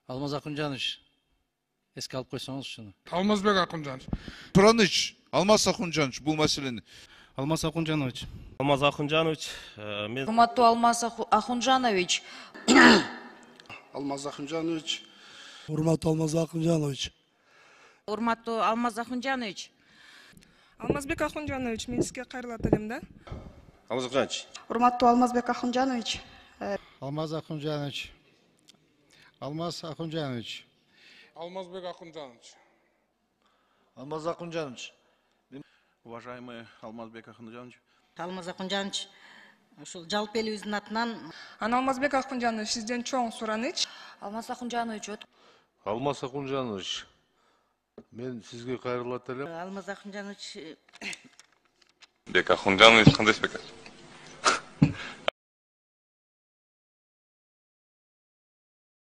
Алмаз Акунжанович, эске алып койсоңуз ушуну. Алмазбек Акунжанович. Тураныч, Алмаз Акунжанович бул маселени. Алмаз Акунжанович. Алмаз Акунжанович, Урматтуу Алмаз Акунжанович. Алмаз Акунжанович. Урматтуу Алмаз Акунжанович. Урматтуу Алмаз Акунжанович. Алмазбек Акунжанович, мен сизге кайрылат элем да. Алмаз Акунжанович. Урматтуу Алмазбек Акунжанович. Алмаз Акунжанович. Алмаз Акунжанович. Алмазбек Акунжанович. Алмаз Акунжанович. Уважаемый Алмазбек Акунжанович. Алмаз Акунжанович, ушул жалпы элибиздин атынан. Алмазбек Акунжанович, сизден чоң сураныч. Алмаз Акунжанович. Алмаз Акунжанович, мен сизге кайрылат элем. Алмаз Акунжанович. Бек Акунжанович кандай спектакль?